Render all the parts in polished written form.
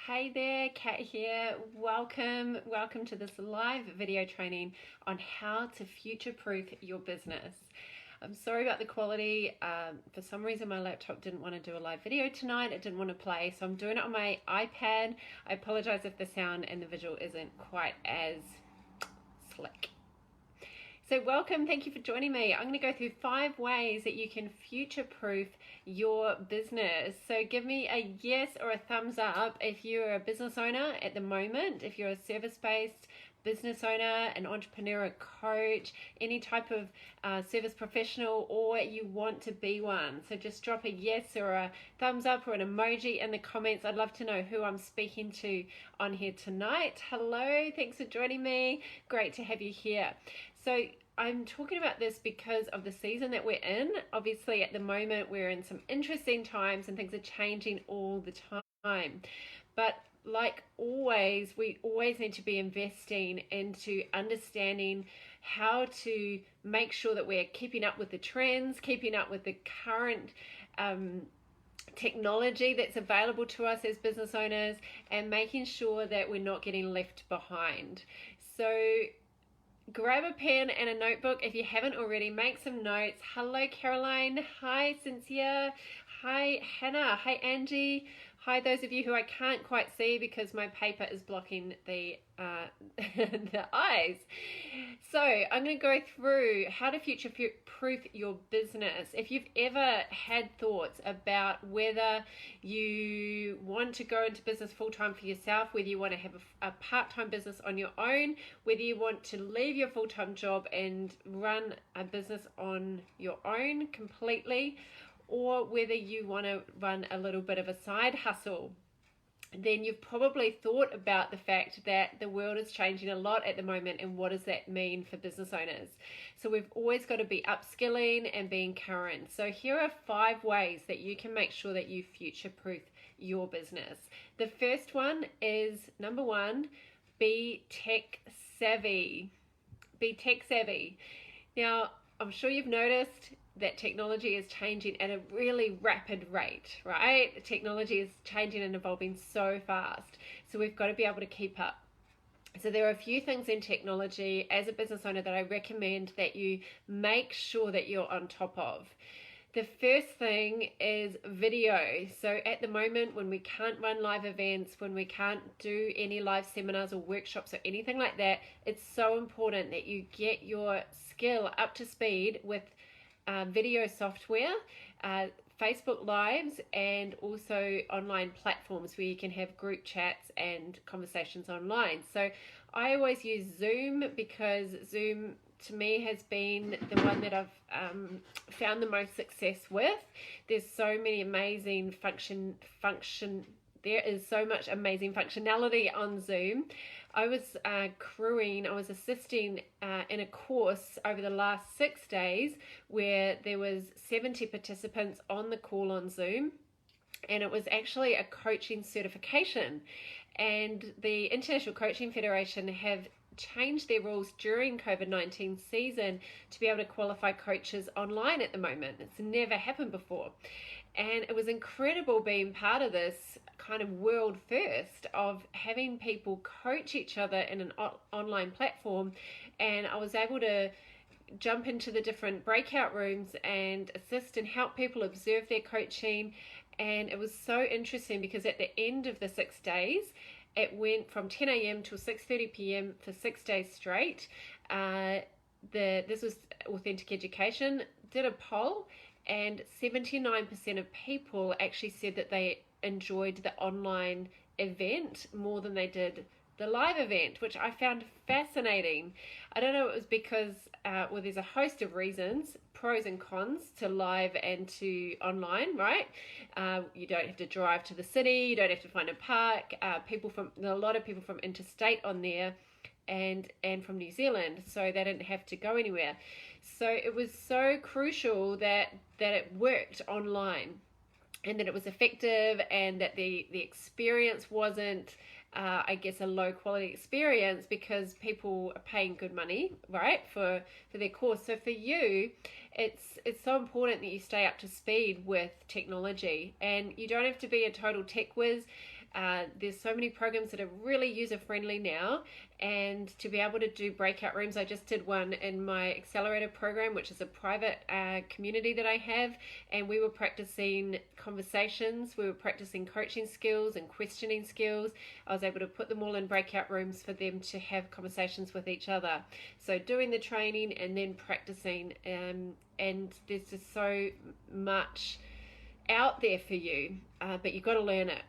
Hey there, Kat here. Welcome to this live video training on how to future-proof your business. I'm sorry about the quality. For some reason, my laptop didn't want to do a live video tonight. It didn't want to play, so I'm doing it on my iPad. I apologize if the sound and the visual isn't quite as slick. So welcome, thank you for joining me. I'm going to go through 5 ways that you can future-proof your business. So give me a yes or a thumbs up if you're a business owner at the moment, if you're a service-based business owner, an entrepreneur, a coach, any type of service professional, or you want to be one. So just drop a yes or a thumbs up or an emoji in the comments. I'd love to know who I'm speaking to on here tonight. Hello, thanks for joining me. Great to have you here. So I'm talking about this because of the season that we're in. Obviously, at the moment, we're in some interesting times and things are changing all the time. But like always, we always need to be investing into understanding how to make sure that we're keeping up with the trends, keeping up with the current technology that's available to us as business owners, and making sure that we're not getting left behind. So grab a pen and a notebook if you haven't already. Make some notes. Hello, Caroline. Hi, Cynthia. Hi, Hannah. Hi, Angie. Hi, those of you who I can't quite see because my paper is blocking the the eyes. So I'm going to go through how to future-proof your business. If you've ever had thoughts about whether you want to go into business full-time for yourself, whether you want to have a part-time business on your own, whether you want to leave your full-time job and run a business on your own completely, or whether you want to run a little bit of a side hustle, then you've probably thought about the fact that the world is changing a lot at the moment, and what does that mean for business owners? So we've always got to be upskilling and being current. So here are 5 ways that you can make sure that you future-proof your business. The first one is, number 1, be tech savvy. Be tech savvy. Now, I'm sure you've noticed that technology is changing at a really rapid rate, right? Technology is changing and evolving so fast. So we've got to be able to keep up. So there are a few things in technology as a business owner that I recommend that you make sure that you're on top of. The first thing is video. So at the moment, when we can't run live events, when we can't do any live seminars or workshops or anything like that, it's so important that you get your skill up to speed with video software, Facebook Lives, and also online platforms where you can have group chats and conversations online. So I always use Zoom because Zoom to me has been the one that I've found the most success with. There's so many amazing there is so much amazing functionality on Zoom. I was assisting in a course over the last 6 days where there was 70 participants on the call on Zoom, and it was actually a coaching certification. And the International Coaching Federation have changed their rules during COVID-19 season to be able to qualify coaches online at the moment. It's never happened before. And it was incredible being part of this kind of world first of having people coach each other in an online platform. And I was able to jump into the different breakout rooms and assist and help people observe their coaching. And it was so interesting because at the end of the 6 days, it went from 10 a.m. till 6:30 p.m. for 6 days straight. This was Authentic Education, did a poll, and 79% of people actually said that they enjoyed the online event more than they did the live event, which I found fascinating. I don't know, it was because, there's a host of reasons, pros and cons to live and to online, right? You don't have to drive to the city, you don't have to find a park. There are a lot of people from interstate on there and from New Zealand, so they didn't have to go anywhere. So it was so crucial that it worked online and that it was effective and that the experience wasn't I guess a low quality experience because people are paying good money, right, for their course. So for you, it's so important that you stay up to speed with technology, and you don't have to be a total tech whiz. There's so many programs that are really user-friendly now, and to be able to do breakout rooms, I just did one in my accelerator program, which is a private community that I have, and we were practicing conversations, we were practicing coaching skills and questioning skills. I was able to put them all in breakout rooms for them to have conversations with each other. So doing the training and then practicing, and there's just so much out there for you, but you've got to learn it.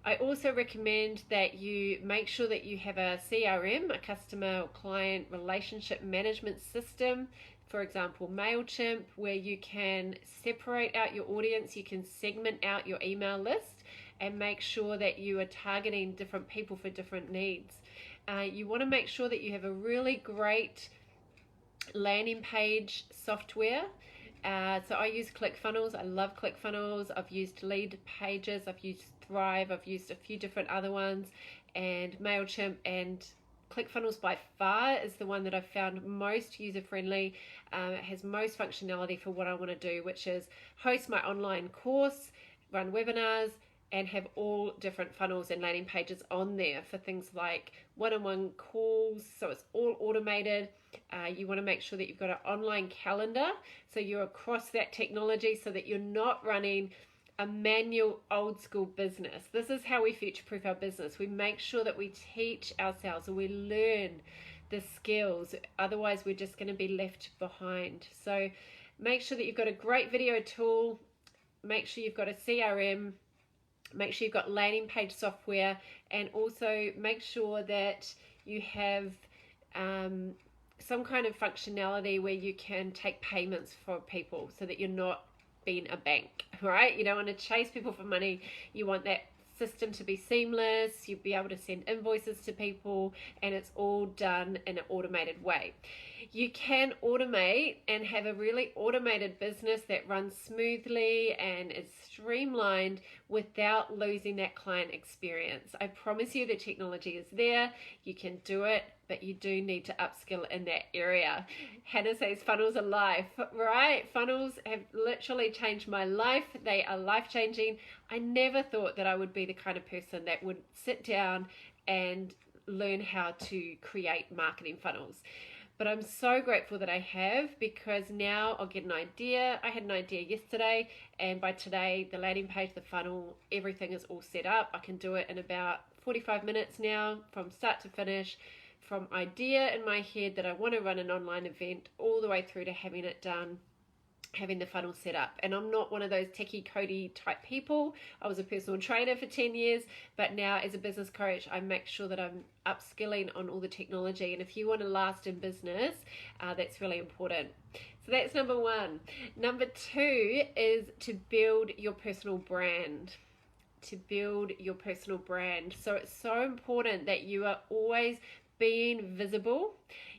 I also recommend that you make sure that you have a CRM, a customer or client relationship management system. For example, MailChimp, where you can separate out your audience, you can segment out your email list and make sure that you are targeting different people for different needs. You want to make sure that you have a really great landing page software. So I use ClickFunnels. I love ClickFunnels. I've used Lead Pages. I've used Thrive. I've used a few different other ones, and MailChimp and ClickFunnels by far is the one that I've found most user-friendly. It has most functionality for what I want to do, which is host my online course, run webinars, and have all different funnels and landing pages on there for things like one-on-one calls. So it's all automated. You want to make sure that you've got an online calendar, so you're across that technology, so that you're not running a manual old school business. This is how we future-proof our business. We make sure that we teach ourselves and we learn the skills. Otherwise, we're just going to be left behind. So make sure that you've got a great video tool. Make sure you've got a CRM. Make sure you've got landing page software, and also make sure that you have some kind of functionality where you can take payments for people, so that you're not being a bank, right? You don't want to chase people for money. You want that system to be seamless. You'll be able to send invoices to people, and it's all done in an automated way. You can automate and have a really automated business that runs smoothly and is streamlined without losing that client experience. I promise you the technology is there. You can do it, but you do need to upskill in that area. Hannah says funnels are life, right? Funnels have literally changed my life. They are life-changing. I never thought that I would be the kind of person that would sit down and learn how to create marketing funnels. But I'm so grateful that I have, because now I'll get an idea. I had an idea yesterday, and by today, the landing page, the funnel, everything is all set up. I can do it in about 45 minutes now, from start to finish, from idea in my head that I want to run an online event all the way through to having it done, having the funnel set up. And I'm not one of those techie codey type people. I was a personal trainer for 10 years, but now as a business coach, I make sure that I'm upskilling on all the technology. And if you want to last in business, that's really important. So that's number one. Number two is to build your personal brand. To build your personal brand. So it's so important that you are always being visible.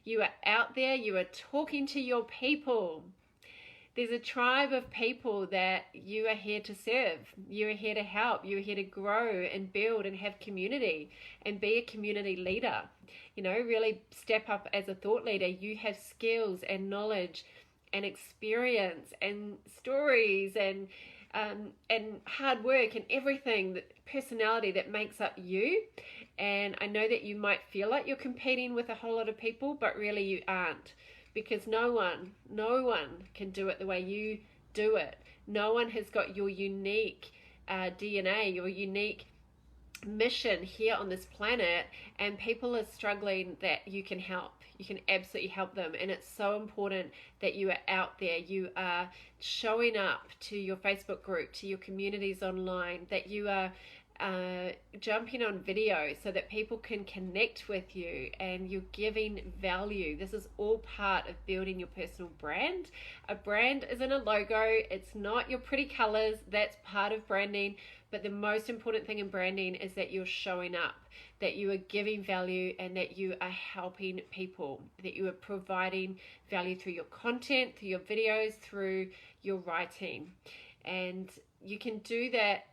You are out there, you are talking to your people. There's a tribe of people that you are here to serve. You are here to help. You are here to grow and build and have community and be a community leader. You know, really step up as a thought leader. You have skills and knowledge and experience and stories and hard work and everything, personality that makes up you. And I know that you might feel like you're competing with a whole lot of people, but really you aren't. Because no one can do it the way you do it. No one has got your unique DNA, your unique mission here on this planet, and people are struggling that you can help. You can absolutely help them. And it's so important that you are out there. You are showing up to your Facebook group, to your communities online, that you are jumping on video so that people can connect with you, and you're giving value. This is all part of building your personal brand. A brand isn't a logo. It's not your pretty colors. That's part of branding. But the most important thing in branding is that you're showing up, that you are giving value, and that you are helping people, that you are providing value through your content, through your videos, through your writing. And you can do that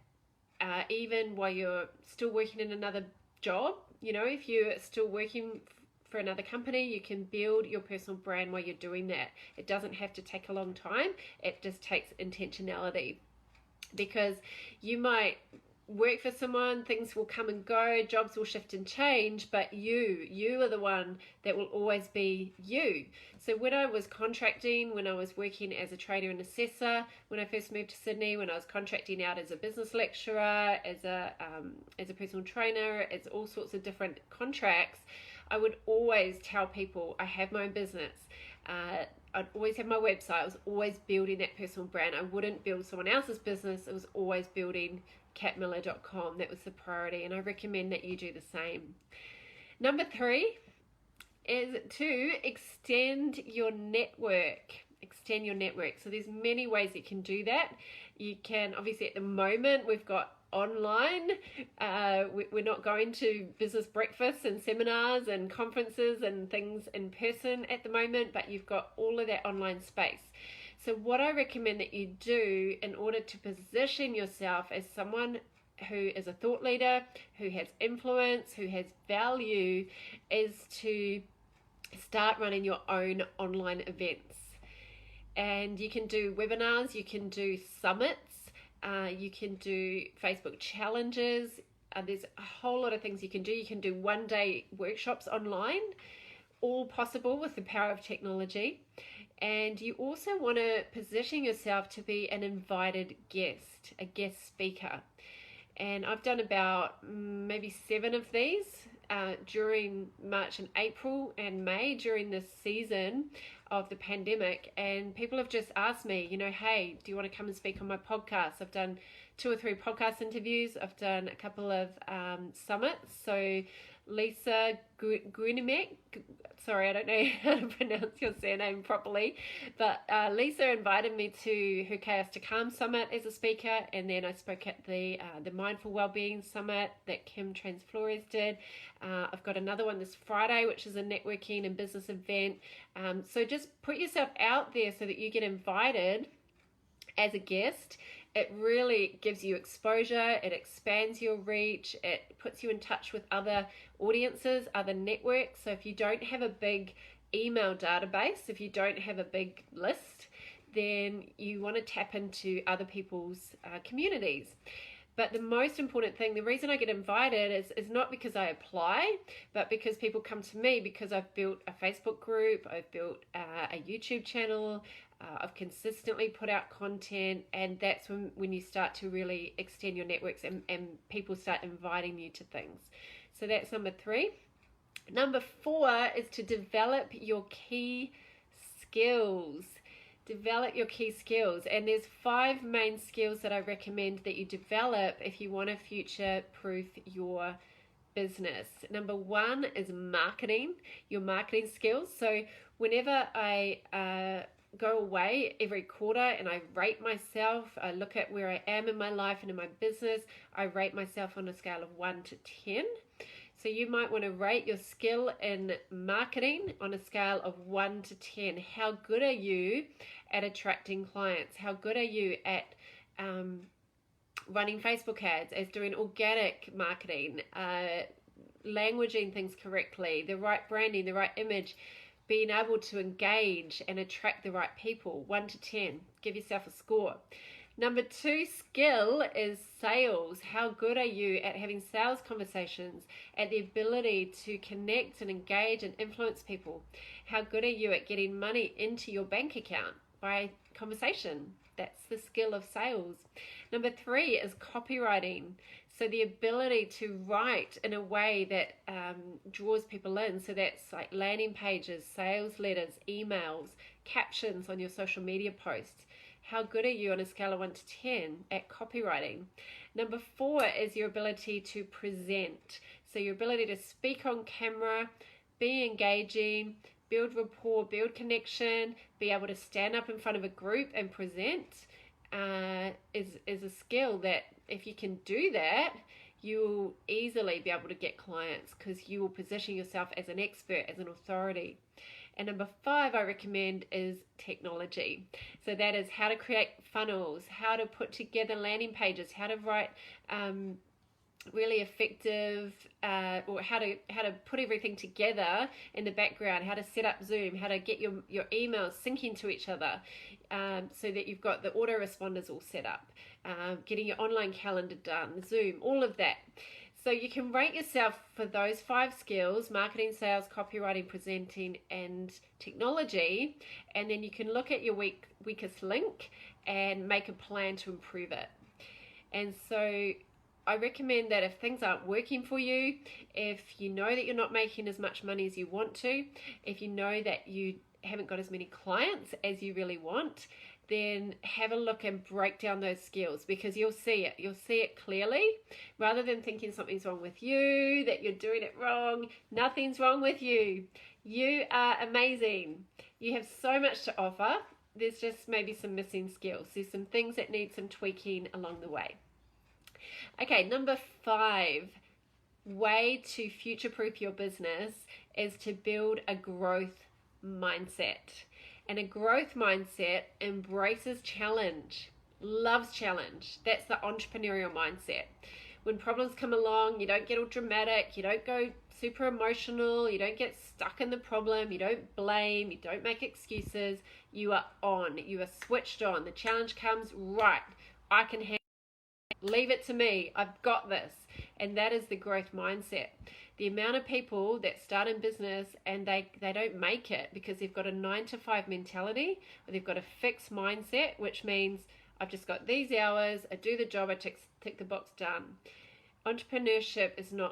even while you're still working in another job. You know, if you're still working for another company, you can build your personal brand while you're doing that. It doesn't have to take a long time. It just takes intentionality, because you might work for someone, things will come and go, jobs will shift and change, but you are the one that will always be you. So when I was contracting, when I was working as a trainer and assessor, when I first moved to Sydney, when I was contracting out as a business lecturer, as a personal trainer, as all sorts of different contracts, I would always tell people I have my own business. I'd always have my website. I was always building that personal brand. I wouldn't build someone else's business. It was always building katmillar.com. That was the priority, and I recommend that you do the same. Number 3 is to extend your network. Extend your network. So there's many ways you can do that. You can, obviously at the moment, we've got online. We're not going to business breakfasts and seminars and conferences and things in person at the moment, but you've got all of that online space. So what I recommend that you do in order to position yourself as someone who is a thought leader, who has influence, who has value, is to start running your own online events. And you can do webinars, you can do summits, you can do Facebook challenges. There's a whole lot of things you can do. You can do one-day workshops online, all possible with the power of technology. And you also want to position yourself to be an invited guest, a guest speaker. And I've done about maybe 7 of these during March and April and May during this season of the pandemic, and people have just asked me, hey, do you want to come and speak on my podcast? I've done 2 or 3 podcast interviews. I've done a couple of summits. So Lisa Guinimek, sorry, I don't know how to pronounce your surname properly, but Lisa invited me to her Chaos to Calm Summit as a speaker, and then I spoke at the Mindful Wellbeing Summit that Kim Transflores did. I've got another one this Friday, which is a networking and business event. So just put yourself out there so that you get invited as a guest. It really gives you exposure, it expands your reach, it puts you in touch with other audiences, other networks. So if you don't have a big email database, if you don't have a big list, then you want to tap into other people's communities. But the most important thing, the reason I get invited is not because I apply, but because people come to me because I've built a Facebook group, I've built a YouTube channel, I've consistently put out content, and that's when you start to really extend your networks and people start inviting you to things. So that's number 3. Number 4 is to develop your key skills. Develop your key skills, and there's 5 main skills that I recommend that you develop if you want to future-proof your business. Number 1 is marketing, your marketing skills. So whenever I go away every quarter and I rate myself, I look at where I am in my life and in my business, I rate myself on a scale of 1 to 10. So you might want to rate your skill in marketing on a scale of 1 to 10. How good are you at attracting clients? How good are you at running Facebook ads, as doing organic marketing, languaging things correctly, the right branding, the right image, being able to engage and attract the right people? 1 to 10. Give yourself a score. Number 2 skill is sales. How good are you at having sales conversations, at the ability to connect and engage and influence people? How good are you at getting money into your bank account by conversation? That's the skill of sales. Number 3 is copywriting. So the ability to write in a way that draws people in. So that's like landing pages, sales letters, emails, captions on your social media posts. How good are you on a scale of 1 to 10 at copywriting? Number 4 is your ability to present. So your ability to speak on camera, be engaging, build rapport, build connection, be able to stand up in front of a group and present is a skill that if you can do that, you'll easily be able to get clients because you will position yourself as an expert, as an authority. And number 5 I recommend is technology. So that is how to create funnels, how to put together landing pages, how to write really effective, or how to put everything together in the background, how to set up Zoom, how to get your emails syncing to each other, so that you've got the autoresponders all set up, getting your online calendar done, Zoom, all of that. So you can rate yourself for those 5 skills: marketing, sales, copywriting, presenting, and technology. And then you can look at your weakest link and make a plan to improve it. And so I recommend that if things aren't working for you, if you know that you're not making as much money as you want to, if you know that you haven't got as many clients as you really want, then have a look and break down those skills, because you'll see it. You'll see it clearly. Rather than thinking something's wrong with you, that you're doing it wrong, nothing's wrong with you. You are amazing. You have so much to offer. There's just maybe some missing skills. There's some things that need some tweaking along the way. Okay, number 5 way to future-proof your business is to build a growth mindset. And a growth mindset embraces challenge, loves challenge. That's the entrepreneurial mindset. When problems come along, you don't get all dramatic, you don't go super emotional, you don't get stuck in the problem, you don't blame, you don't make excuses. You are on, you are switched on. The challenge comes, right, I can handle it. Leave it to me, I've got this. And that is the growth mindset. The amount of people that start in business and they don't make it because they've got a 9-to-5 mentality, or they've got a fixed mindset, which means I've just got these hours, I do the job, I tick the box, done. Entrepreneurship is not